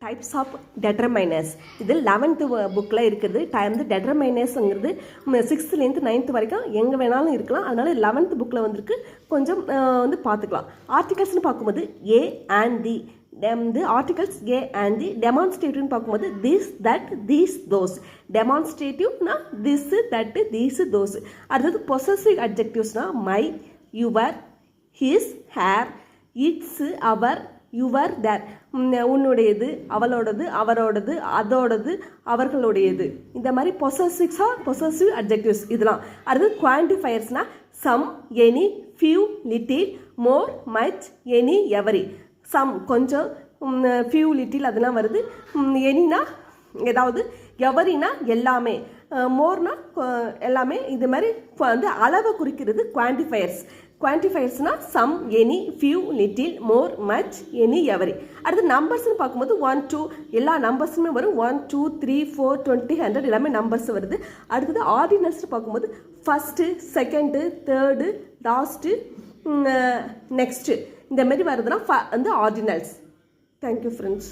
Types of டெட்டர்மைனர்ஸ் இது 11th புக்கில் இருக்குது. வந்து டெட்டர்மைனர்ஸுங்கிறது 6th 9th வரைக்கும் எங்கே வேணாலும் இருக்கலாம். அதனால் 11th புக்கில் வந்திருக்கு. கொஞ்சம் வந்து பார்த்துக்கலாம். ஆர்டிகல்ஸ்னு பார்க்கும்போது ஏ அண்ட் தி வந்து ஆர்டிகல்ஸ் ஏ அண்ட் தி. டெமான்ஸ்ட்ரேட்டிவ்னு பார்க்கும்போது திஸ் தட் தீஸ் தோஸ். டெமான்ஸ்ட்ரேட்டிவ்னா திஸ் தட் தீஸ் தோஸ். அடுத்தது பொசசிவ் அட்ஜெக்டிவ்ஸ்னா my, your, his, her, its, our, your, their. உன்னுடையது, அவளோடது, அவரோடது, அதோடது, அவர்களுடையது. இந்த மாதிரி பொசசிவ் அட்ஜெக்டிவ்ஸ் இதெல்லாம். அடுத்து குவான்டிஃபயர்ஸ்னா some, any, few, little, more, much, any, every. Some கொஞ்சம், ஃபியூ, லிட்டில் அதெல்லாம் வருது. எனினா ஏதாவது, எவரினா எல்லாமே, மோர்னா எல்லாமே. இது மாதிரி வந்து அளவை குறிக்கிறது குவான்டிஃபயர்ஸ். குவான்டிஃபயர்ஸ்னால் some, any, few, little, more, much, any, every. அடுத்து நம்பர்ஸ்னு பார்க்கும்போது 1 2 எல்லா நம்பர்ஸுமே வரும். 1 2 3 4 20 100 எல்லாமே நம்பர்ஸ் வருது. அடுத்தது ஆர்டினல்ஸ்னு பார்க்கும்போது first, second, third, last, next இந்த மாதிரி வருதுன்னா வந்து ஆர்டினல்ஸ். Thank you friends.